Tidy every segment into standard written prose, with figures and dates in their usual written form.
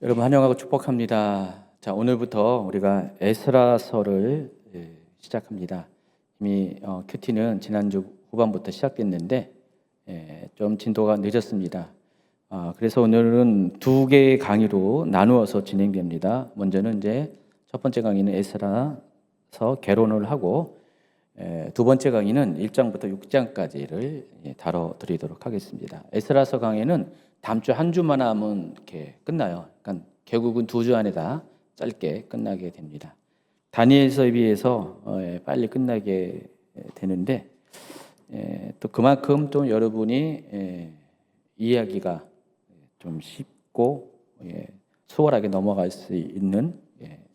여러분 환영하고 축복합니다. 자, 오늘부터 우리가 에스라서를 시작합니다. 이미 큐티는 지난주 후반부터 시작됐는데 좀 진도가 늦었습니다. 그래서 오늘은 두 개의 강의로 나누어서 진행됩니다. 먼저는 이제 첫 번째 강의는 에스라서 개론을 하고 두 번째 강의는 1장부터 6장까지를 다뤄드리도록 하겠습니다. 에스라서 강의는 다음 주 한 주만 하면 이렇게 끝나요. 그러니까 결국은 2주 안에 다 짧게 끝나게 됩니다. 다니엘서에 비해서 빨리 끝나게 되는데 또 그만큼 또 여러분이 이해하기가 좀 쉽고 수월하게 넘어갈 수 있는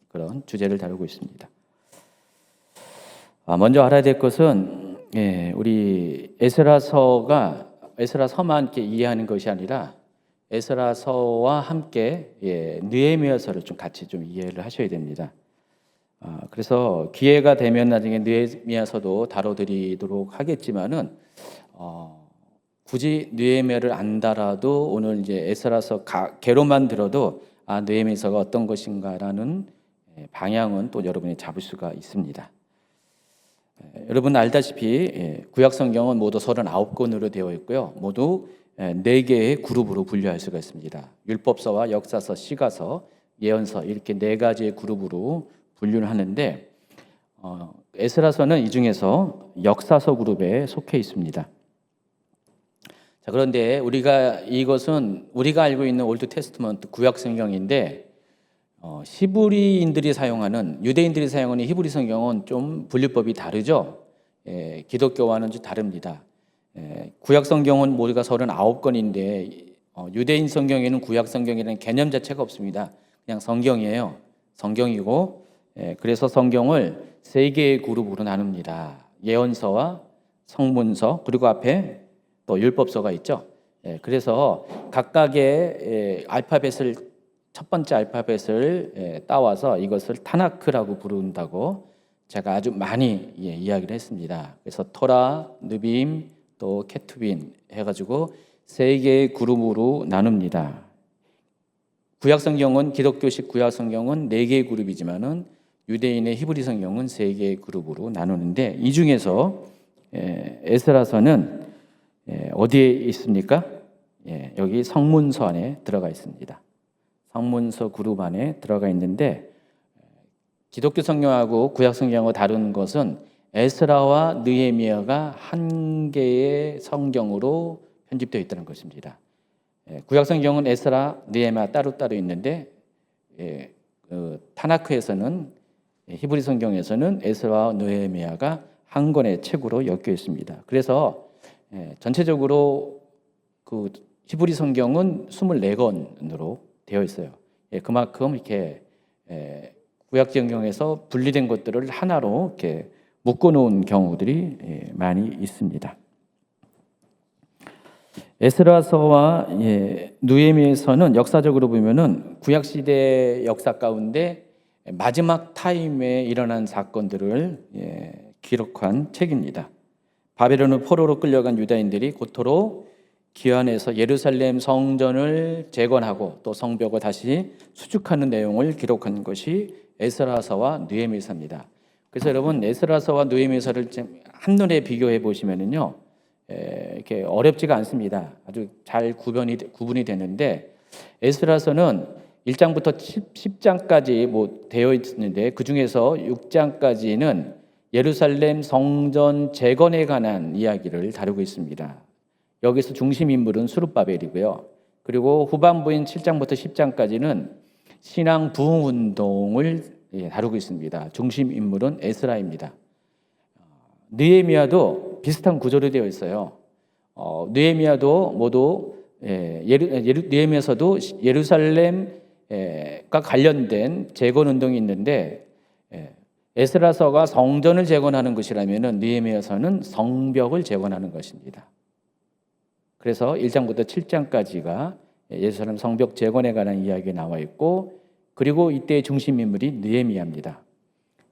그런 주제를 다루고 있습니다. 먼저 알아야 될 것은 우리 에스라서만 이렇게 이해하는 것이 아니라 에스라서와 함께 느헤미야서를 좀 같이 좀 이해를 하셔야 됩니다. 그래서 기회가 되면 나중에 느헤미야서도 다뤄드리도록 하겠지만은 굳이 느헤미야를 안다라도 오늘 이제 에스라서 개로만 들어도 느헤미야서가 어떤 것인가라는 방향은 또 여러분이 잡을 수가 있습니다. 여러분 알다시피 구약 성경은 모두 39권으로 되어 있고요. 모두 4개의 그룹으로 분류할 수가 있습니다. 율법서와 역사서, 시가서, 예언서 이렇게 4가지의 그룹으로 분류를 하는데 에스라서는 이 중에서 역사서 그룹에 속해 있습니다. 자, 그런데 이것은 우리가 알고 있는 올드 테스트먼트 구약 성경인데 히브리인들이 사용하는 유대인들이 사용하는 히브리 성경은 좀 분류법이 다르죠. 기독교와는 좀 다릅니다. 구약 성경은 모두가 39권인데 유대인 성경에는 구약 성경이라는 개념 자체가 없습니다. 그냥 성경이에요. 성경이고 그래서 성경을 3개의 그룹으로 나눕니다. 예언서와 성문서 그리고 앞에 또 율법서가 있죠. 그래서 각각의 첫 번째 알파벳을 따와서 이것을 타나크라고 부른다고 제가 아주 많이 이야기를 했습니다. 그래서 토라, 느빔, 또 케투빈 해가지고 3개의 그룹으로 나눕니다. 기독교식 구약 성경은 4개의 그룹이지만은 유대인의 히브리 성경은 3개의 그룹으로 나누는데 이 중에서 에스라서는 어디에 있습니까? 여기 성문서 안에 들어가 있습니다. 성문서 그룹 안에 들어가 있는데 기독교 성경하고 구약 성경하고 다른 것은 에스라와 느헤미야가 한 개의 성경으로 편집되어 있다는 것입니다. 구약 성경은 에스라, 느헤미야 따로따로 있는데 타나크에서는 히브리 성경에서는 에스라와 느헤미야가 한 권의 책으로 엮여 있습니다. 그래서 전체적으로 그 히브리 성경은 24권으로 되어 있어요. 그만큼 이렇게 구약 성경에서 분리된 것들을 하나로 이렇게 묶어놓은 경우들이 많이 있습니다. 에스라서와 느헤미야서는 역사적으로 보면은 구약 시대 역사 가운데 마지막 타임에 일어난 사건들을 기록한 책입니다. 바벨론의 포로로 끌려간 유다인들이 고토로 귀환해서 예루살렘 성전을 재건하고 또 성벽을 다시 수축하는 내용을 기록한 것이 에스라서와 느헤미야서입니다. 그래서 여러분 에스라서와 느헤미야서를 한눈에 비교해 보시면은요 이렇게 어렵지가 않습니다. 아주 잘 구분이 되는데 에스라서는 1장부터 10장까지 되어 있는데 그 중에서 6장까지는 예루살렘 성전 재건에 관한 이야기를 다루고 있습니다. 여기서 중심 인물은 스룹바벨이고요. 그리고 후반부인 7장부터 10장까지는 신앙 부흥 운동을 다루고 있습니다. 중심 인물은 에스라입니다. 느헤미야도 비슷한 구조로 되어 있어요. 느헤미야도 모두 느헤미야서도 예루살렘과 관련된 재건 운동이 있는데 에스라서가 성전을 재건하는 것이라면은 느헤미야서는 성벽을 재건하는 것입니다. 그래서 1장부터 7장까지가 예루살렘 성벽 재건에 관한 이야기가 나와 있고 그리고 이때의 중심 인물이 느헤미야입니다.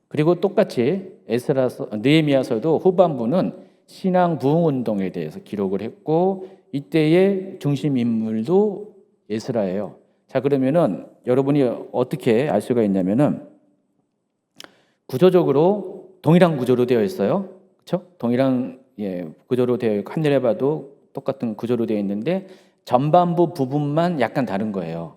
그리고 똑같이 느헤미야서도 후반부는 신앙 부흥 운동에 대해서 기록을 했고 이때의 중심 인물도 에스라예요. 자, 그러면은 여러분이 어떻게 알 수가 있냐면은 구조적으로 동일한 구조로 되어 있어요. 그렇죠? 동일한 구조로 되어 있고 한눈에 봐도 똑같은 구조로 되어 있는데 전반부 부분만 약간 다른 거예요.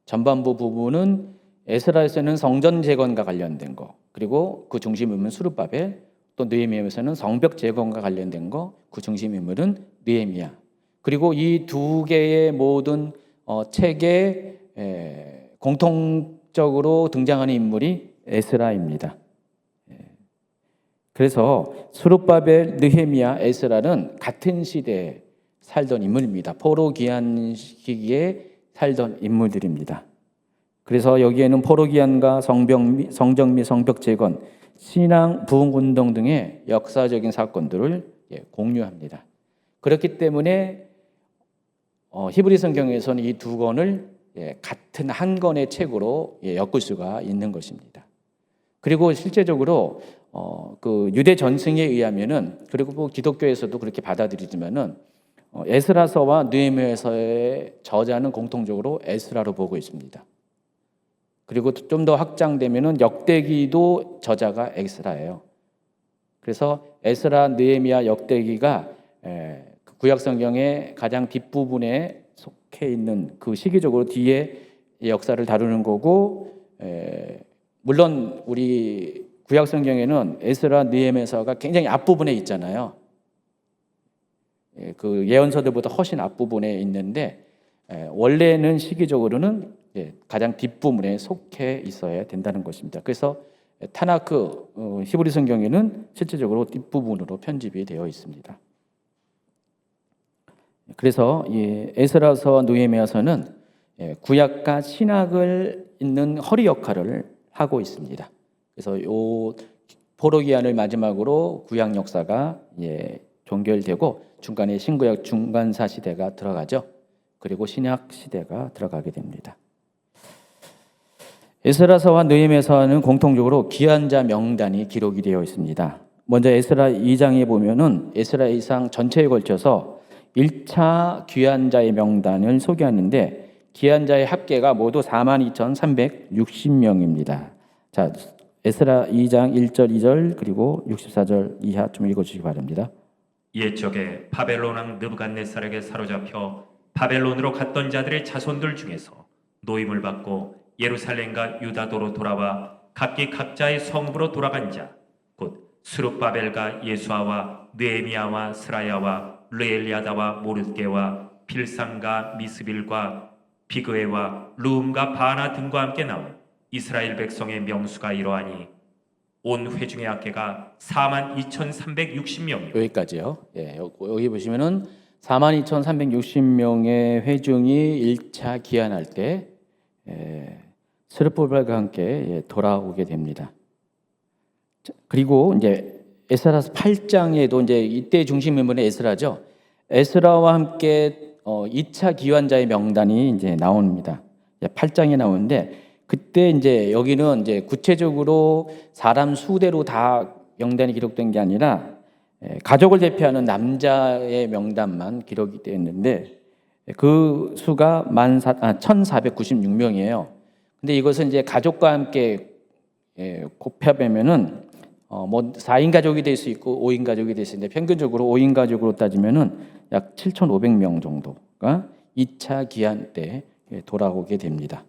전반부 부분은 에스라에서는 성전 재건과 관련된 거, 그리고 그 중심 인물은 스룹바벨, 또 느헤미야에서는 성벽 재건과 관련된 거, 그 중심 인물은 느헤미야. 그리고 이 두 개의 모든 책에 공통적으로 등장하는 인물이 에스라입니다. 그래서 스룹바벨, 느헤미야, 에스라는 같은 시대에 살던 인물입니다. 포로 기한 시기에 살던 인물들입니다. 그래서 여기에는 포로 기한과 성정 및 성벽 재건, 신앙 부흥 운동 등의 역사적인 사건들을 공유합니다. 그렇기 때문에 히브리 성경에서는 이 두 권을 같은 한 권의 책으로 엮을 수가 있는 것입니다. 그리고 실제적으로 그 유대 전승에 의하면은, 그리고 뭐 기독교에서도 그렇게 받아들이지만은 에스라서와 느헤미야서의 저자는 공통적으로 에스라로 보고 있습니다. 그리고 좀 더 확장되면은 역대기도 저자가 에스라예요. 그래서 에스라, 느헤미야, 역대기가 구약 성경의 가장 뒷부분에 속해 있는 그 시기적으로 뒤에 역사를 다루는 거고, 물론 우리 구약 성경에는 에스라, 느헤미야서가 굉장히 앞부분에 있잖아요. 그 예언서들보다 훨씬 앞부분에 있는데 원래는 시기적으로는 가장 뒷부분에 속해 있어야 된다는 것입니다. 그래서 타나크 히브리 성경에는 실질적으로 뒷부분으로 편집이 되어 있습니다. 그래서 이 에스라서와 느헤미야서는 구약과 신약을 잇는 허리 역할을 하고 있습니다. 그래서 요 포로 기한을 마지막으로 구약 역사가 종결되고 중간에 신구약 중간사 시대가 들어가죠. 그리고 신약 시대가 들어가게 됩니다. 에스라서와 느헤미야서는 공통적으로 귀환자 명단이 기록이 되어 있습니다. 먼저 에스라 2장에 보면은 에스라 2장 전체에 걸쳐서 1차 귀환자의 명단을 소개하는데 귀환자의 합계가 모두 42,360명입니다. 자, 에스라 2장 1절, 2절 그리고 64절 이하 좀 읽어주시기 바랍니다. 옛적에 바벨론 왕 느부갓네살에게 사로잡혀 바벨론으로 갔던 자들의 자손들 중에서 노임을 받고 예루살렘과 유다도로 돌아와 각기 각자의 성읍으로 돌아간 자, 곧 스룹바벨과 예수아와 느헤미야와 스라야와 르엘리아다와 모르드게와 빌상과 미스빌과 비그웨와 르움과 바나 등과 함께 나온 이스라엘 백성의 명수가 이러하니 온 회중의 합계가 42,360명이요. 여기까지요. 여기 보시면은 42,360명의 회중이 1차 귀환할 때 스룹바벨과 함께 돌아오게 됩니다. 그리고 이제 에스라서 8장에도 이제 이때 중심 인물은 에스라죠. 에스라와 함께 2차 귀환자의 명단이 이제 나옵니다. 8장에 나오는데 그때 이제 여기는 이제 구체적으로 사람 수대로 다 명단이 기록된 게 아니라 가족을 대표하는 남자의 명단만 기록이 되어 있는데 그 수가 1,496명이에요. 근데 이것은 이제 가족과 함께 곱해보면은 뭐 4인 가족이 될 수 있고 5인 가족이 될 수 있는데 평균적으로 5인 가족으로 따지면은 약 7,500명 정도가 2차 귀환 때 돌아오게 됩니다.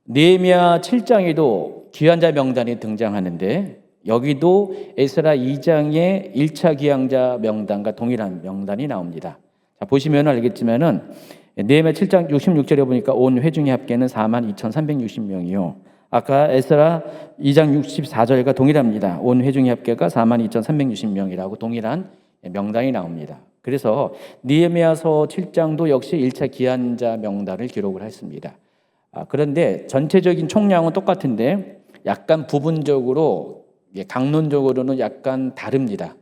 느헤미야 7장에도 귀환자 명단이 등장하는데 여기도 에스라 2장의 1차 귀환자 명단과 동일한 명단이 나옵니다. 자, 보시면 알겠지만은 느헤미야 7장 66절에 보니까 온 회중의 합계는 42,360명이요. 아까 에스라 2장 64절과 동일합니다. 온 회중의 합계가 42,360명이라고 동일한 명단이 나옵니다. 그래서 느헤미야서 7장도 역시 1차 귀환자 명단을 기록을 했습니다. 그런데 전체적인 총량은 똑같은데 약간 부분적으로 강론적으로는 약간 다릅니다.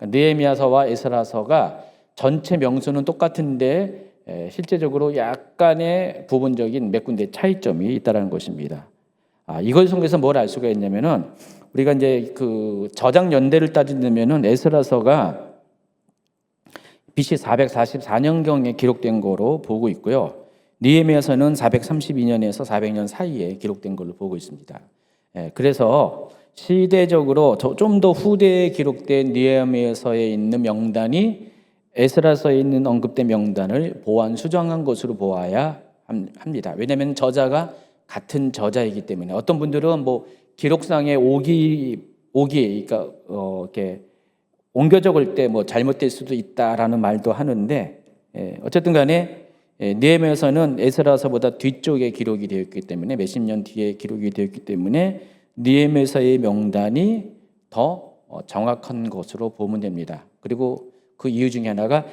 느헤미야서와 에스라서가 전체 명수는 똑같은데 실제적으로 약간의 부분적인 몇 군데 차이점이 있다는 것입니다. 이걸 통해서 뭘 알 수가 있냐면은 우리가 이제 그 저작 연대를 따지면은 에스라서가 BC 444년경에 기록된 거로 보고 있고요. 느헤미야서는 432년에서 400년 사이에 기록된 걸로 보고 있습니다. 그래서 시대적으로 좀 더 후대에 기록된 느헤미야서에 있는 명단이 에스라서에 있는 언급된 명단을 보완 수정한 것으로 보아야 합니다. 왜냐하면 저자가 같은 저자이기 때문에. 어떤 분들은 뭐 기록상의 오기 그러니까 이렇게 옮겨 적을 때 뭐 잘못될 수도 있다라는 말도 하는데, 어쨌든 간에 느헤미야서는 에스라서보다 뒤쪽에 기록이 되어 있기 때문에, 몇십 년 뒤에 기록이 되어 있기 때문에 느헤미야서의 명단이 더 정확한 것으로 보면 됩니다. 그리고 그 이유 중에 하나가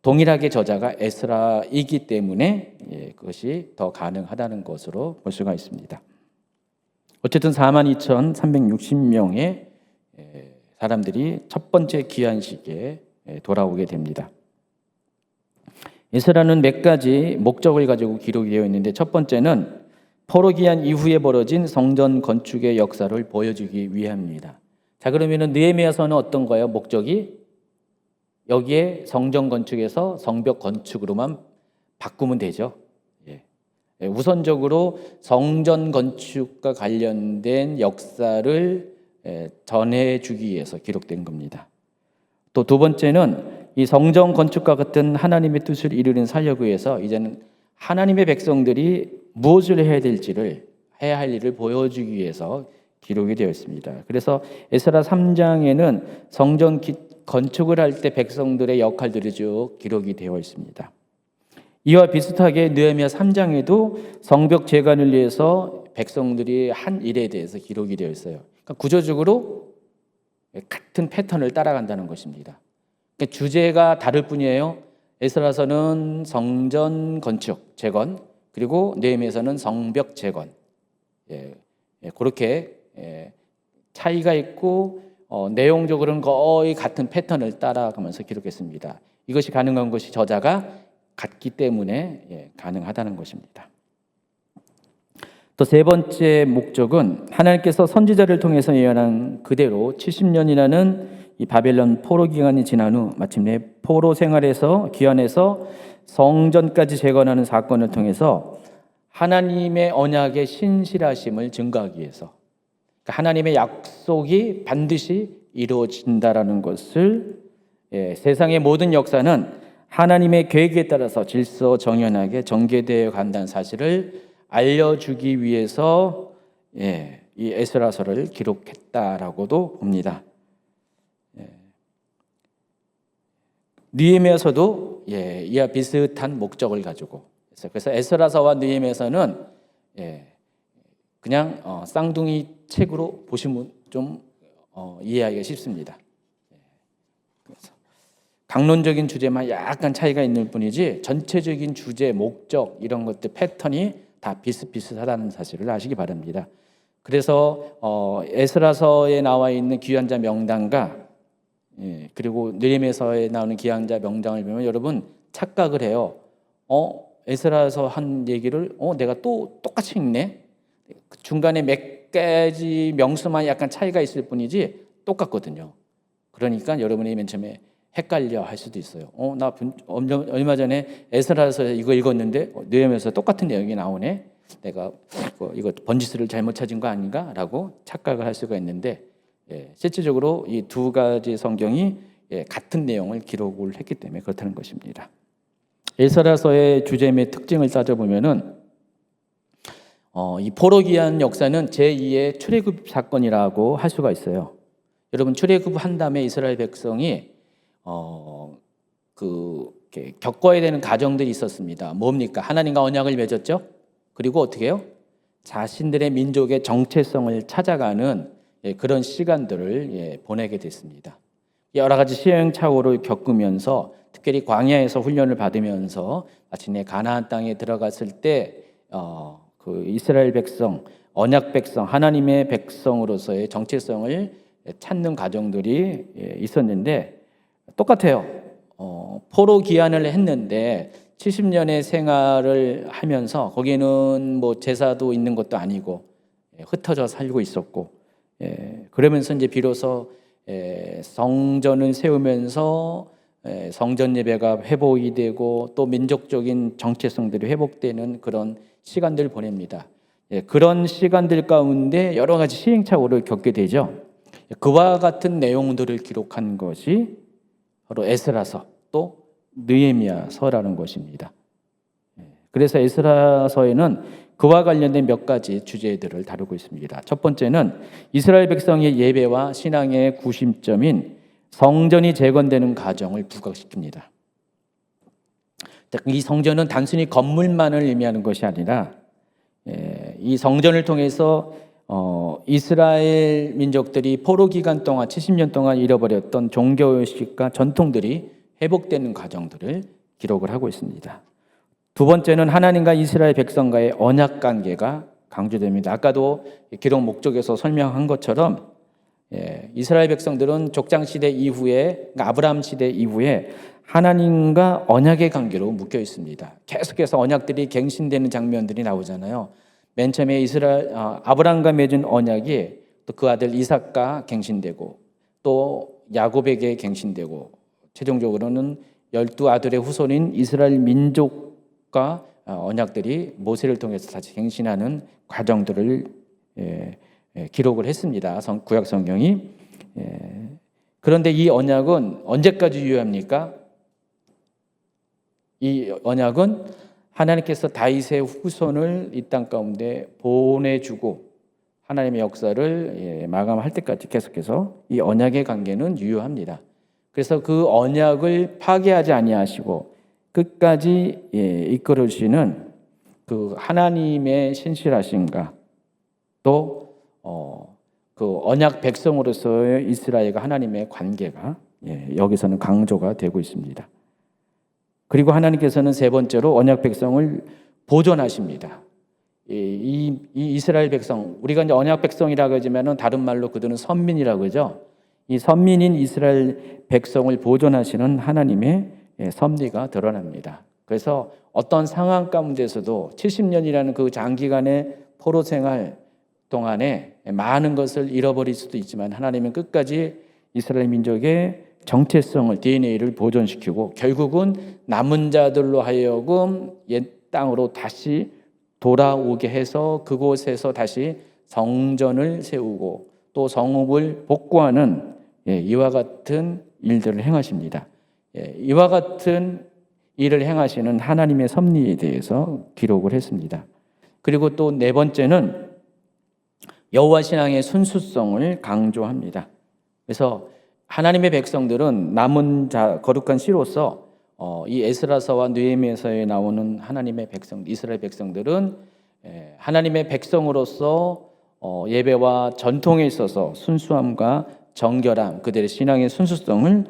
동일하게 저자가 에스라이기 때문에 그것이 더 가능하다는 것으로 볼 수가 있습니다. 어쨌든 42,360명의 사람들이 첫 번째 귀환식에 돌아오게 됩니다. 에스라는 몇 가지 목적을 가지고 기록이 되어 있는데, 첫 번째는 포로 귀환 이후에 벌어진 성전 건축의 역사를 보여주기 위함입니다. 자, 그러면은 느헤미야서는 어떤 거예요? 목적이 여기에 성전 건축에서 성벽 건축으로만 바꾸면 되죠. 우선적으로 성전 건축과 관련된 역사를 전해주기 위해서 기록된 겁니다. 또 두 번째는 이 성전 건축과 같은 하나님의 뜻을 이루는 살려고 위해서 이제는 하나님의 백성들이 무엇을 해야 할 일을 보여주기 위해서 기록이 되어 있습니다. 그래서 에스라 3장에는 성전 건축을 할 때 백성들의 역할들이 쭉 기록이 되어 있습니다. 이와 비슷하게 느헤미야 3장에도 성벽 재건을 위해서 백성들이 한 일에 대해서 기록이 되어 있어요. 그러니까 구조적으로 같은 패턴을 따라간다는 것입니다. 그러니까 주제가 다를 뿐이에요. 에스라서는 성전 건축 재건, 그리고 느헤미야서는 성벽 재건. 그렇게 차이가 있고 내용적으로는 거의 같은 패턴을 따라가면서 기록했습니다. 이것이 가능한 것이 저자가 같기 때문에 가능하다는 것입니다. 또 세 번째 목적은 하나님께서 선지자를 통해서 예언한 그대로 70년이라는 이 바벨론 포로 기간이 지난 후 마침내 포로 생활에서 귀환해서 성전까지 재건하는 사건을 통해서 하나님의 언약의 신실하심을 증거하기 위해서, 그러니까 하나님의 약속이 반드시 이루어진다라는 것을, 세상의 모든 역사는 하나님의 계획에 따라서 질서정연하게 전개되어 간다는 사실을 알려주기 위해서 이 에스라서를 기록했다라고도 봅니다. 느헤미야서도 이와 비슷한 목적을 가지고 있어요. 그래서 에스라서와 느헤미야서는 그냥 쌍둥이 책으로 보시면 좀 이해하기가 쉽습니다. 그래서 강론적인 주제만 약간 차이가 있는 뿐이지 전체적인 주제, 목적 이런 것들 패턴이 다 비슷비슷하다는 사실을 아시기 바랍니다. 그래서 에스라서에 나와 있는 귀환자 명단과 그리고 느헤미야서에 나오는 귀환자 명단을 보면 여러분 착각을 해요. 에스라서 한 얘기를 내가 또 똑같이 읽네. 중간에 몇 가지 명수만 약간 차이가 있을 뿐이지 똑같거든요. 그러니까 여러분이 맨 처음에 헷갈려 할 수도 있어요. 나 얼마 전에 에스라서 이거 읽었는데 느헤미야서 똑같은 내용이 나오네. 내가 이거 번지수를 잘못 찾은 거 아닌가라고 착각을 할 수가 있는데, 실질적으로 이 두 가지 성경이 같은 내용을 기록을 했기 때문에 그렇다는 것입니다. 에스라서의 주제 및 특징을 따져보면은 이 포로 귀환 역사는 제2의 출애굽 사건이라고 할 수가 있어요. 여러분 출애굽한 다음에 이스라엘 백성이 겪어야 되는 과정들이 있었습니다. 뭡니까? 하나님과 언약을 맺었죠. 그리고 어떻게 해요? 자신들의 민족의 정체성을 찾아가는 그런 시간들을 보내게 됐습니다. 여러 가지 시행착오를 겪으면서 특별히 광야에서 훈련을 받으면서 마침내 가나안 땅에 들어갔을 때 그 이스라엘 백성, 언약 백성, 하나님의 백성으로서의 정체성을 찾는 과정들이 있었는데 똑같아요. 포로 귀환을 했는데 70년의 생활을 하면서 거기는 뭐 제사도 있는 것도 아니고 흩어져 살고 있었고, 그러면서 이제 비로소 성전을 세우면서 성전 예배가 회복이 되고 또 민족적인 정체성들이 회복되는 그런 시간들을 보냅니다. 그런 시간들 가운데 여러 가지 시행착오를 겪게 되죠. 그와 같은 내용들을 기록한 것이 바로 에스라서 또 느헤미야서라는 것입니다. 그래서 에스라서에는 그와 관련된 몇 가지 주제들을 다루고 있습니다. 첫 번째는 이스라엘 백성의 예배와 신앙의 구심점인 성전이 재건되는 과정을 부각시킵니다. 이 성전은 단순히 건물만을 의미하는 것이 아니라 이 성전을 통해서 이스라엘 민족들이 포로 기간 동안 70년 동안 잃어버렸던 종교의식과 전통들이 회복되는 과정들을 기록을 하고 있습니다. 두 번째는 하나님과 이스라엘 백성과의 언약 관계가 강조됩니다. 아까도 기록 목적에서 설명한 것처럼 이스라엘 백성들은 족장 시대 이후에, 그러니까 아브라함 시대 이후에 하나님과 언약의 관계로 묶여 있습니다. 계속해서 언약들이 갱신되는 장면들이 나오잖아요. 맨 처음에 아브라함과 맺은 언약이 또 그 아들 이삭과 갱신되고 또 야곱에게 갱신되고 최종적으로는 12아들의 후손인 이스라엘 민족과 언약들이 모세를 통해서 다시 갱신하는 과정들을 기록을 했습니다. 구약 성경이. 그런데 이 언약은 언제까지 유효합니까? 이 언약은 하나님께서 다윗의 후손을 이 땅 가운데 보내주고 하나님의 역사를 마감할 때까지 계속해서 이 언약의 관계는 유효합니다. 그래서 그 언약을 파괴하지 아니하시고 끝까지 이끌으시는 그 하나님의 신실하심과 또 그 언약 백성으로서의 이스라엘과 하나님의 관계가 여기서는 강조가 되고 있습니다. 그리고 하나님께서는 세 번째로 언약 백성을 보존하십니다. 이 이스라엘 백성, 우리가 이제 언약 백성이라고 하지만은 다른 말로 그들은 선민이라고 하죠. 이 선민인 이스라엘 백성을 보존하시는 하나님의 섭리가 드러납니다. 그래서 어떤 상황 가운데서도 70년이라는 그 장기간의 포로 생활 동안에 많은 것을 잃어버릴 수도 있지만 하나님은 끝까지 이스라엘 민족의 정체성을, DNA를 보존시키고 결국은 남은 자들로 하여금 옛 땅으로 다시 돌아오게 해서 그곳에서 다시 성전을 세우고 또 성읍을 복구하는 이와 같은 일들을 행하십니다. 이와 같은 일을 행하시는 하나님의 섭리에 대해서 기록을 했습니다. 그리고 또 네 번째는 여호와 신앙의 순수성을 강조합니다. 그래서 하나님의 백성들은 남은 자 거룩한 씨로서 이 에스라서와 느헤미야서에 나오는 하나님의 백성, 이스라엘 백성들은 하나님의 백성으로서 예배와 전통에 있어서 순수함과 정결함, 그들의 신앙의 순수성을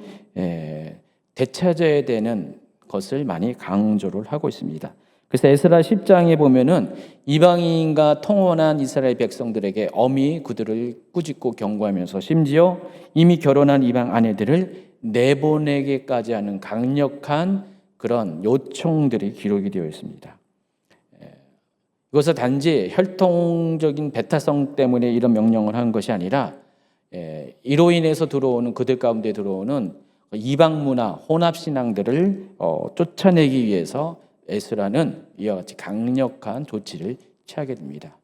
되찾아야 되는 것을 많이 강조를 하고 있습니다. 그래서 에스라 10장에 보면은 이방인과 통혼한 이스라엘 백성들에게 엄히 그들을 꾸짖고 경고하면서 심지어 이미 결혼한 이방 아내들을 내보내기까지 하는 강력한 그런 요청들이 기록이 되어 있습니다. 이것은 단지 혈통적인 배타성 때문에 이런 명령을 한 것이 아니라 이로 인해서 들어오는 그들 가운데 들어오는 이방 문화, 혼합 신앙들을 쫓아내기 위해서 에스라는 이와 같이 강력한 조치를 취하게 됩니다.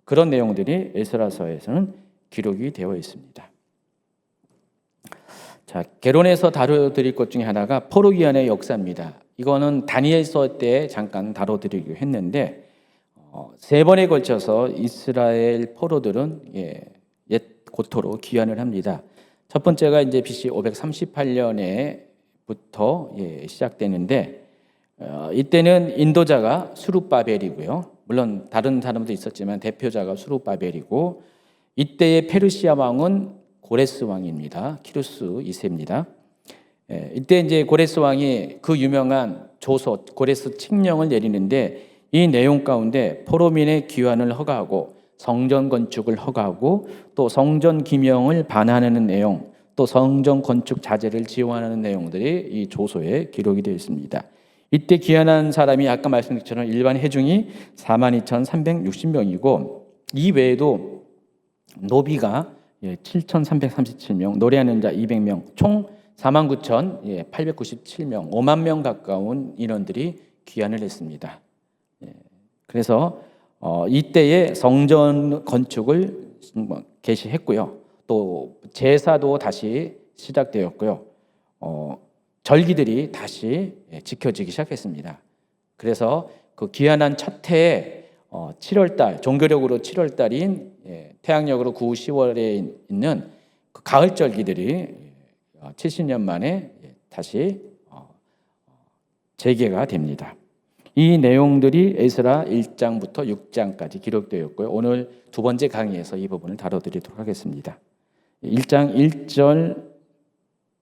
그런 내용들이 에스라서에서는 기록이 되어 있습니다. 자, 개론에서 다뤄드릴 것 중에 하나가 포로기한의 역사입니다. 이거는 다니엘서 때 잠깐 다뤄드리기로 했는데 세 번에 걸쳐서 이스라엘 포로들은 옛 고토로 귀환을 합니다. 첫 번째가 이제 BC 538년에부터 시작되는데 이때는 인도자가 수룹바벨이고요. 물론 다른 사람도 있었지만 대표자가 수룹바벨이고 이때의 페르시아 왕은 고레스 왕입니다. 키루스 2세입니다. 이때 이제 고레스 왕이 그 유명한 조서 고레스 칙령을 내리는데 이 내용 가운데 포로민의 귀환을 허가하고 성전 건축을 허가하고 또 성전 기명을 반환하는 내용, 또 성전 건축 자재를 지원하는 내용들이 이 조서에 기록이 되어 있습니다. 이때 귀환한 사람이 아까 말씀드린 것처럼 일반 회중이 42,360명이고 이 외에도 노비가 7,337명, 노래하는 자 200명, 총 49,897명, 5만 명 가까운 인원들이 귀환을 했습니다. 그래서 이때에 성전 건축을 개시했고요. 또 제사도 다시 시작되었고요. 절기들이 다시 지켜지기 시작했습니다. 그래서 그 귀환한 첫 해에 7월달, 종교력으로 7월달인 태양력으로 9, 10월에 있는 그 가을 절기들이 70년 만에 다시 재개가 됩니다. 이 내용들이 에스라 1장부터 6장까지 기록되어 있고요. 오늘 두 번째 강의에서 이 부분을 다뤄드리도록 하겠습니다. 1장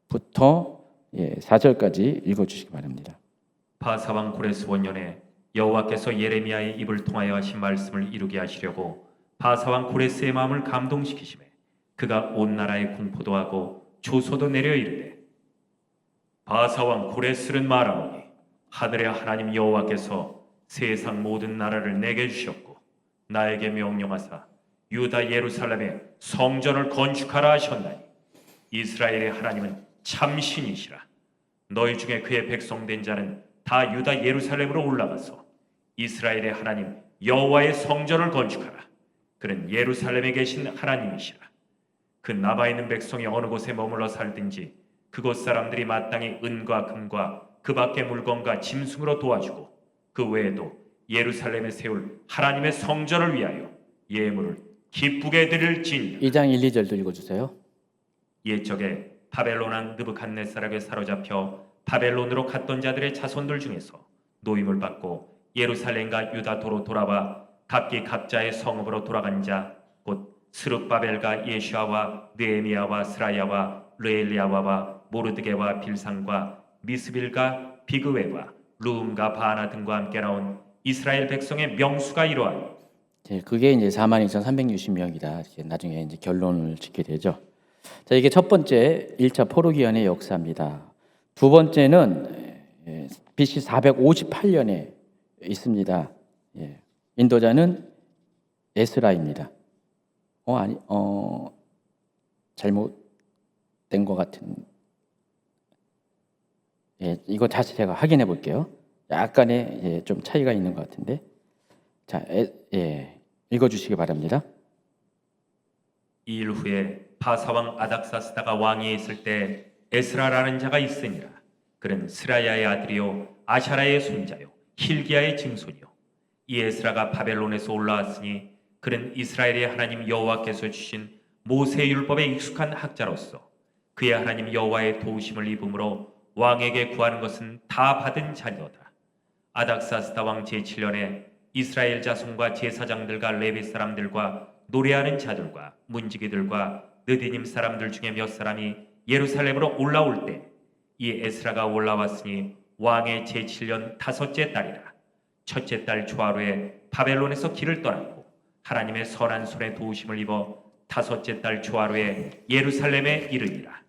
1절부터 4절까지 읽어주시기 바랍니다. 바사왕 고레스 원년에 여호와께서 예레미야의 입을 통하여 하신 말씀을 이루게 하시려고 바사왕 고레스의 마음을 감동시키시매 그가 온 나라에 공포도 하고 조소도 내려 이르되 바사왕 고레스는 말하노니 하늘의 하나님 여호와께서 세상 모든 나라를 내게 주셨고 나에게 명령하사 유다 예루살렘에 성전을 건축하라 하셨나니 이스라엘의 하나님은 참신이시라. 너희 중에 그의 백성된 자는 다 유다 예루살렘으로 올라가서 이스라엘의 하나님 여호와의 성전을 건축하라. 그는 예루살렘에 계신 하나님이시라. 그 남아있는 백성이 어느 곳에 머물러 살든지 그곳 사람들이 마땅히 은과 금과 그 밖의 물건과 짐승으로 도와주고 그 외에도 예루살렘에 세울 하나님의 성전을 위하여 예물을 기쁘게 드릴지니라. 2장 1, 2절도 읽어주세요. 옛적에 바벨론 왕 느부갓네살에게 사로잡혀 바벨론으로 갔던 자들의 자손들 중에서 노임을 받고 예루살렘과 유다도로 돌아와 각기 각자의 성읍으로 돌아간 자 곧 스룹바벨과 예슈아와 느헤미야와 스라야와 르엘리야와 모르드게와 빌상과 미스빌과 비그웨와 루움과 바나 등과 함께 나온 이스라엘 백성의 명수가 이러하니 그게 이제 42,360명이다. 나중에 이제 결론을 짓게 되죠. 자, 이게 첫 번째 1차 포로기환의 역사입니다. 두 번째는 BC 458년에 있습니다. 인도자는 에스라입니다. 잘못된 것 같은. 이거 다시 제가 확인해 볼게요. 약간의 좀 차이가 있는 것 같은데. 자, 읽어주시기 바랍니다. 이 일 후에 바사왕 아닥사스다가 왕위에 있을 때 에스라라는 자가 있으니라. 그는 스라야의 아들이요 아샤라의 손자요 힐기야의 증손이요. 이 에스라가 바벨론에서 올라왔으니 그는 이스라엘의 하나님 여호와께서 주신 모세의 율법에 익숙한 학자로서 그의 하나님 여호와의 도우심을 입음으로 왕에게 구하는 것은 다 받은 자녀다. 아닥사스다 왕 제7년에 이스라엘 자손과 제사장들과 레위 사람들과 노래하는 자들과 문지기들과 느디님 사람들 중에 몇 사람이 예루살렘으로 올라올 때 이 에스라가 올라왔으니 왕의 제7년 다섯째 달이라. 첫째 달 초하루에 바벨론에서 길을 떠났고 하나님의 선한 손에 도우심을 입어 다섯째 달 초하루에 예루살렘에 이르니라.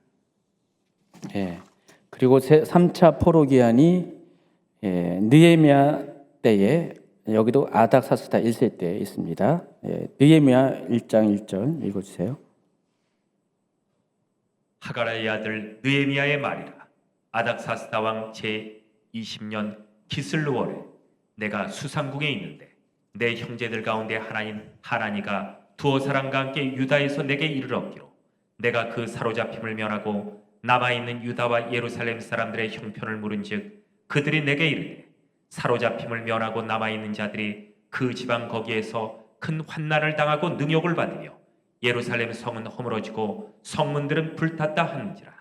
그리고 3차 포로기환이 느헤미야 때에 여기도 아닥사스다 1세 때 있습니다. 느헤미야 1장 1절 읽어주세요. 하가라의 아들 느헤미야의 말이라. 아닥사스다 왕 제20년 기슬루월에 내가 수상궁에 있는데 내 형제들 가운데 하나님 하나니가 두어 사람과 함께 유다에서 내게 이르렀기로 내가 그 사로잡힘을 면하고 남아있는 유다와 예루살렘 사람들의 형편을 물은즉 그들이 내게 이르되 사로잡힘을 면하고 남아있는 자들이 그 지방 거기에서 큰 환난을 당하고 능욕을 받으며 예루살렘 성은 허물어지고 성문들은 불탔다 하는지라.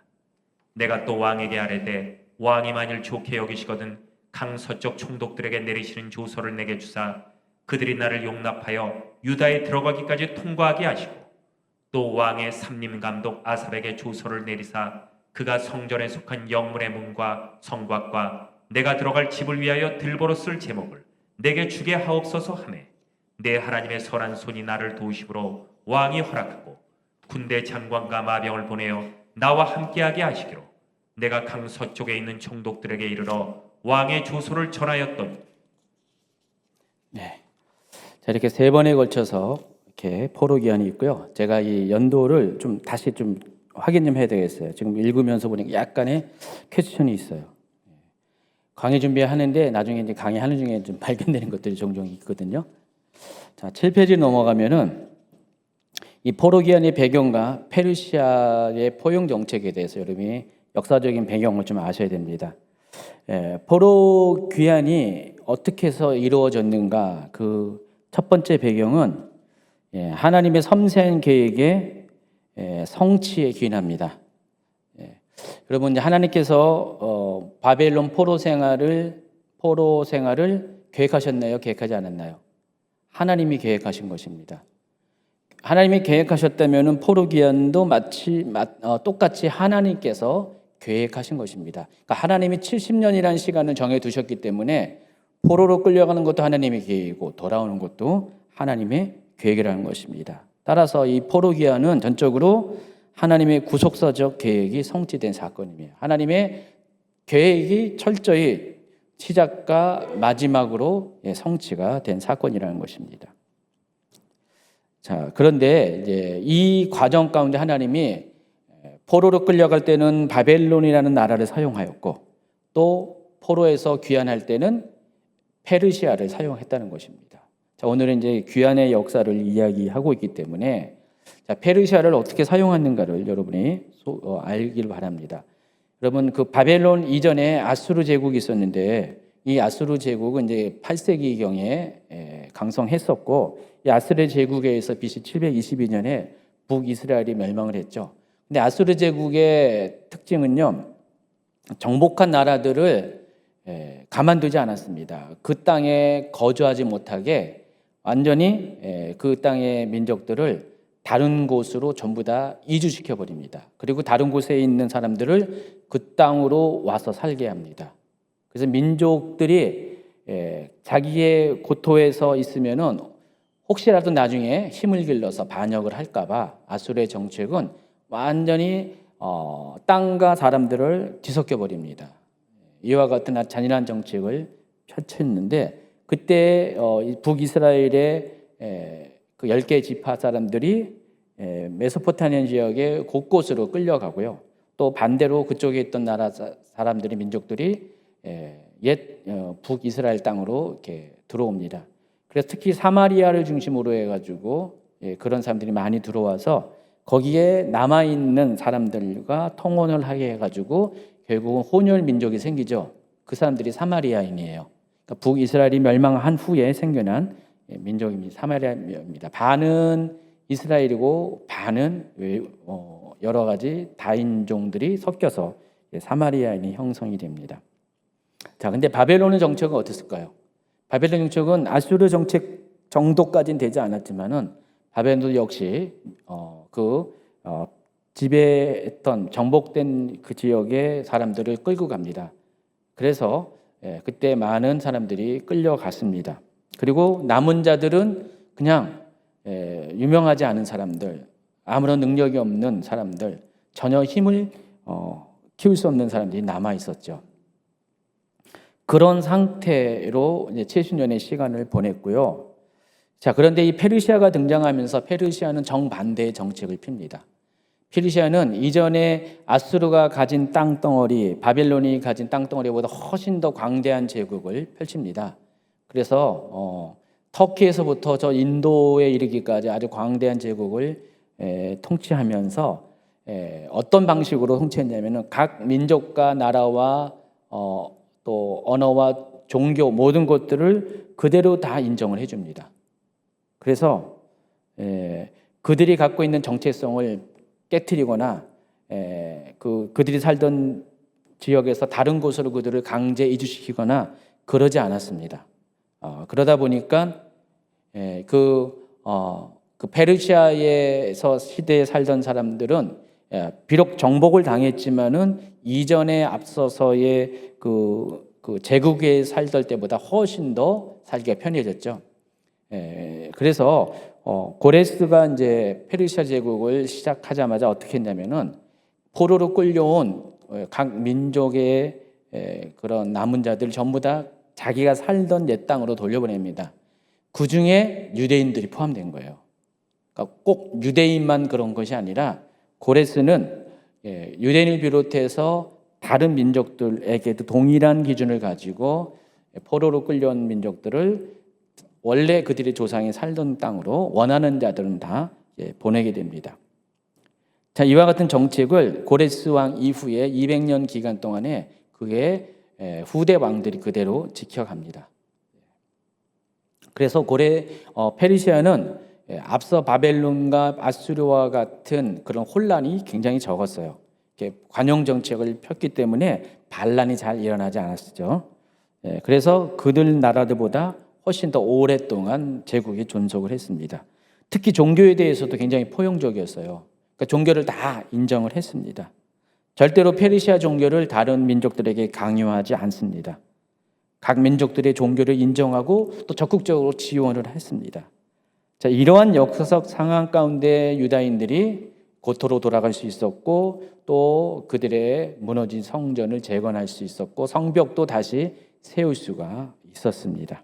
내가 또 왕에게 아뢰되 왕이 만일 좋게 여기시거든 강서쪽 총독들에게 내리시는 조서를 내게 주사 그들이 나를 용납하여 유다에 들어가기까지 통과하게 하시고 또 왕의 삼림 감독 아삽에게 조서를 내리사 그가 성전에 속한 영문의 문과 성곽과 내가 들어갈 집을 위하여 들보로 쓸 제목을 내게 주게 하옵소서 하매 내 하나님의 선한 손이 나를 도우심으로 왕이 허락하고 군대 장관과 마병을 보내어 나와 함께하게 하시기로 내가 강 서쪽에 있는 총독들에게 이르러 왕의 조소를 전하였더니. 자, 이렇게 세 번에 걸쳐서 이렇게 포로기환이 있고요. 제가 이 연도를 좀 다시 좀 확인 좀 해야 되겠어요. 지금 읽으면서 보니까 약간의 퀘스천이 있어요. 강의 준비하는데 나중에 이제 강의하는 중에 좀 발견되는 것들이 종종 있거든요. 자, 7페이지 넘어가면은 이 포로기한의 배경과 페르시아의 포용 정책에 대해서 여러분이 역사적인 배경을 좀 아셔야 됩니다. 포로귀환이 어떻게 해서 이루어졌는가? 그 첫 번째 배경은 하나님의 섬세한 계획에 성취에 기인합니다. 여러분, 이제 하나님께서 바벨론 포로 생활을 계획하셨나요? 계획하지 않았나요? 하나님이 계획하신 것입니다. 하나님이 계획하셨다면 포로기한도 똑같이 하나님께서 계획하신 것입니다. 그러니까 하나님이 70년이라는 시간을 정해 두셨기 때문에 포로로 끌려가는 것도 하나님의 계획이고 돌아오는 것도 하나님의 계획이라는 것입니다. 따라서 이 포로기한은 전적으로 하나님의 구속사적 계획이 성취된 사건입니다. 하나님의 계획이 철저히 시작과 마지막으로 성취가 된 사건이라는 것입니다. 자, 그런데 이제 이 과정 가운데 하나님이 포로로 끌려갈 때는 바벨론이라는 나라를 사용하였고 또 포로에서 귀환할 때는 페르시아를 사용했다는 것입니다. 자, 오늘은 이제 귀환의 역사를 이야기하고 있기 때문에 자, 페르시아를 어떻게 사용하는가를 여러분이 알길 바랍니다. 여러분, 그 바벨론 이전에 아수르 제국이 있었는데 이 아수르 제국은 이제 8세기경에 강성했었고 이 아수르 제국에 의해서 BC 722년에 북이스라엘이 멸망을 했죠. 근데 아수르 제국의 특징은요, 정복한 나라들을 가만두지 않았습니다. 그 땅에 거주하지 못하게 완전히 그 땅의 민족들을 다른 곳으로 전부 다 이주시켜 버립니다. 그리고 다른 곳에 있는 사람들을 그 땅으로 와서 살게 합니다. 그래서 민족들이 자기의 고토에서 있으면은 혹시라도 나중에 힘을 길러서 반역을 할까봐 아수르의 정책은 완전히 땅과 사람들을 뒤섞여 버립니다. 이와 같은 잔인한 정책을 펼쳤는데 그때 북이스라엘의 그 10개 지파 사람들이 메소포타미아 지역의 곳곳으로 끌려가고요. 또 반대로 그쪽에 있던 나라 사람들이 민족들이 옛 북이스라엘 땅으로 이렇게 들어옵니다. 그래서 특히 사마리아를 중심으로 해가지고 그런 사람들이 많이 들어와서 거기에 남아 있는 사람들과 통혼을 하게 해가지고 결국은 혼혈 민족이 생기죠. 그 사람들이 사마리아인이에요. 그러니까 북이스라엘이 멸망한 후에 생겨난 민족입니다. 사마리아입니다. 반은 이스라엘이고 반은 여러 가지 다인종들이 섞여서 사마리아인이 형성이 됩니다. 자, 근데 바벨론의 정책은 어땠을까요? 바벨론 정책은 아수르 정책 정도까지는 되지 않았지만은 바벨론도 역시 지배했던 정복된 그 지역의 사람들을 끌고 갑니다. 그래서 그때 많은 사람들이 끌려갔습니다. 그리고 남은 자들은 그냥 유명하지 않은 사람들, 아무런 능력이 없는 사람들, 전혀 힘을 키울 수 없는 사람들이 남아 있었죠. 그런 상태로 이제 70년의 시간을 보냈고요. 자, 그런데 이 페르시아가 등장하면서 페르시아는 정반대의 정책을 핍니다. 페르시아는 이전에 아수르가 가진 땅덩어리, 바벨론이 가진 땅덩어리보다 훨씬 더 광대한 제국을 펼칩니다. 그래서 터키에서부터 저 인도에 이르기까지 아주 광대한 제국을 통치하면서 어떤 방식으로 통치했냐면은 각 민족과 나라와 또 언어와 종교 모든 것들을 그대로 다 인정을 해줍니다. 그래서 그들이 갖고 있는 정체성을 깨트리거나 그들이 살던 지역에서 다른 곳으로 그들을 강제 이주시키거나 그러지 않았습니다. 그러다 보니까 그 페르시아에서 시대에 살던 사람들은 비록 정복을 당했지만은 이전에 앞서서의 그 제국에 살던 때보다 훨씬 더 살기가 편해졌죠. 그래서 고레스가 이제 페르시아 제국을 시작하자마자 어떻게 했냐면은 포로로 끌려온 각 민족의 그런 남은 자들 전부 다 자기가 살던 옛 땅으로 돌려보냅니다. 그 중에 유대인들이 포함된 거예요. 그러니까 꼭 유대인만 그런 것이 아니라 고레스는 유대인을 비롯해서 다른 민족들에게도 동일한 기준을 가지고 포로로 끌려온 민족들을 원래 그들의 조상이 살던 땅으로 원하는 자들은 다 보내게 됩니다. 자, 이와 같은 정책을 고레스 왕 이후에 200년 기간 동안에 그의 후대 왕들이 그대로 지켜갑니다. 그래서 페르시아는 앞서 바벨론과 아수르와 같은 그런 혼란이 굉장히 적었어요. 관용 정책을 폈기 때문에 반란이 잘 일어나지 않았죠. 그래서 그들 나라들보다 훨씬 더 오랫동안 제국이 존속을 했습니다. 특히 종교에 대해서도 굉장히 포용적이었어요. 그러니까 종교를 다 인정을 했습니다. 절대로 페르시아 종교를 다른 민족들에게 강요하지 않습니다. 각 민족들의 종교를 인정하고 또 적극적으로 지원을 했습니다. 자, 이러한 역사적 상황 가운데 유다인들이 고토로 돌아갈 수 있었고 또 그들의 무너진 성전을 재건할 수 있었고 성벽도 다시 세울 수가 있었습니다.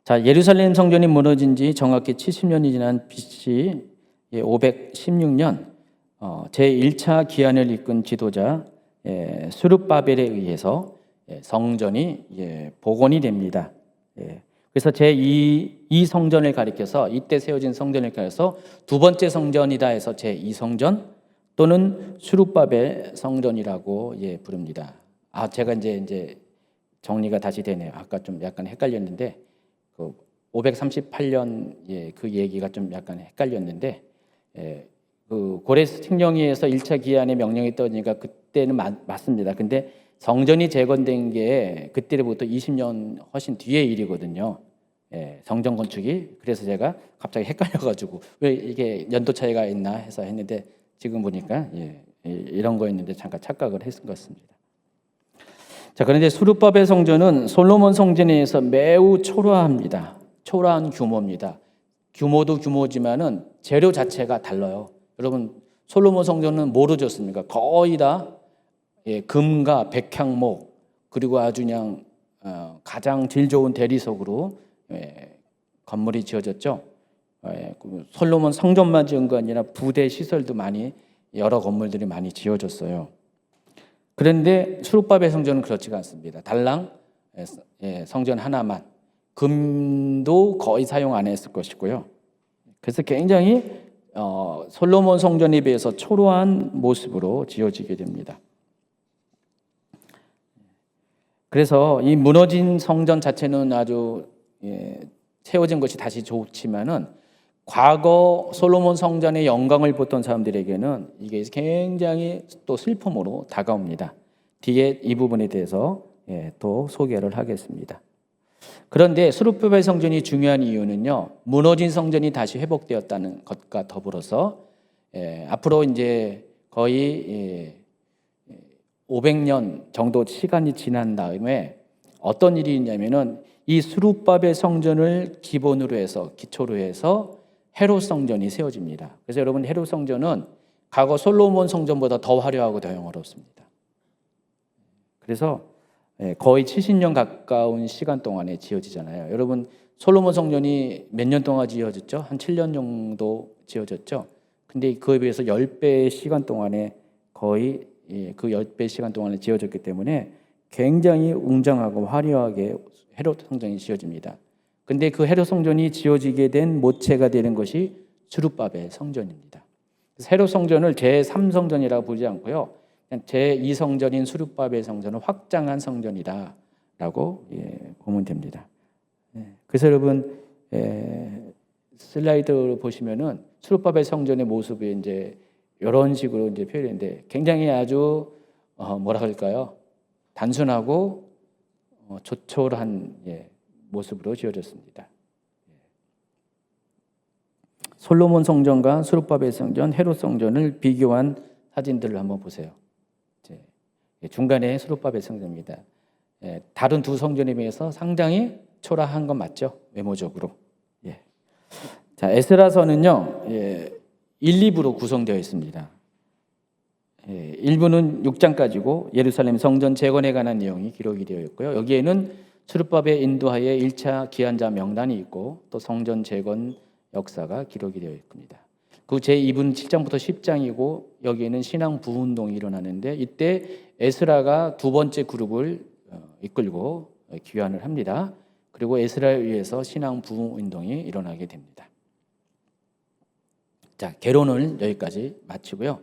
자, 예루살렘 성전이 무너진 지 정확히 70년이 지난 BC 516년 제1차 기한을 이끈 지도자 스룹바벨에 의해서 성전이 복원이 됩니다. 그래서 제2 성전을 가리켜서 이때 세워진 성전을 가리켜서 두 번째 성전이다 해서 제2성전 또는 스룹바벨 성전이라고 부릅니다. 제가 이제 정리가 다시 되네요. 아까 좀 약간 헷갈렸는데 538년 그 얘기가 좀 약간 헷갈렸는데 그 고레스 칙령에서 1차 기한의 명령이 떠지니까 그때는 맞습니다. 근데 성전이 재건된 게 그때로부터 20년 훨씬 뒤의 일이거든요. 성전 건축이. 그래서 제가 갑자기 헷갈려가지고 왜 이게 연도 차이가 있나 해서 했는데 지금 보니까 이런 거였는데 잠깐 착각을 했은 것 같습니다. 자, 그런데 스룹바벨 성전은 솔로몬 성전에 의해서 매우 초라합니다. 초라한 규모입니다. 규모도 규모지만은 재료 자체가 달라요. 여러분 솔로몬 성전은 뭐로 지었습니까? 거의 다 금과 백향목 그리고 아주 그냥 가장 질 좋은 대리석으로 건물이 지어졌죠. 솔로몬 성전만 지은 거 아니라 부대 시설도 많이 여러 건물들이 많이 지어졌어요. 그런데 스룹바벨 성전은 그렇지가 않습니다. 달랑 성전 하나만 금도 거의 사용 안 했을 것이고요. 그래서 굉장히 솔로몬 성전에 비해서 초라한 모습으로 지어지게 됩니다. 그래서 이 무너진 성전 자체는 아주 세워진 것이 다시 좋지만은 과거 솔로몬 성전의 영광을 보던 사람들에게는 이게 굉장히 또 슬픔으로 다가옵니다. 뒤에 이 부분에 대해서 또 소개를 하겠습니다. 그런데 스룹바벨 성전이 중요한 이유는요, 무너진 성전이 다시 회복되었다는 것과 더불어서 앞으로 이제 거의 500년 정도 시간이 지난 다음에 어떤 일이 있냐면은 이 스룹바벨 성전을 기본으로 해서 기초로 해서 헤롯 성전이 세워집니다. 그래서 여러분 헤롯 성전은 과거 솔로몬 성전보다 더 화려하고 더 영화롭습니다. 그래서 거의 70년 가까운 시간 동안에 지어지잖아요. 여러분 솔로몬 성전이 몇 년 동안 지어졌죠? 한 7년 정도 지어졌죠. 근데 그에 비해서 10배의 시간 동안에 거의 그 10배 시간 동안에 지어졌기 때문에 굉장히 웅장하고 화려하게 헤롯 성전이 지어집니다. 근데 그 헤롯 성전이 지어지게 된 모체가 되는 것이 스룹바벨 성전입니다. 헤롯 성전을 제3성전이라고 부르지 않고요. 제2성전인 스룹바벨 성전은 확장한 성전이다라고 보면 됩니다. 그래서 여러분 슬라이드를 보시면은 스룹바벨 성전의 모습이 이제 이런 식으로 이제 표현인데 굉장히 아주 뭐라 할까요? 단순하고 조촐한 모습으로 지어졌습니다. 솔로몬 성전과 스룹바벨 성전, 헤롯 성전을 비교한 사진들을 한번 보세요. 중간에 스룹바벨 성전입니다. 다른 두 성전에 비해서 상당히 초라한 건 맞죠? 외모적으로. 자, 에스라서는요, 1, 2부로 구성되어 있습니다. 1부는 6장까지고 예루살렘 성전 재건에 관한 내용이 기록이 되어 있고요. 여기에는 스룹바벨 인도하에 1차 기한자 명단이 있고 또 성전 재건 역사가 기록이 되어 있습니다. 그 제2부는 7장부터 10장이고 여기에는 신앙 부운동이 일어나는데 이때 에스라가 두 번째 그룹을 이끌고 귀환을 합니다. 그리고 에스라에 의해서 신앙 부운동이 일어나게 됩니다. 자, 개론을 여기까지 마치고요.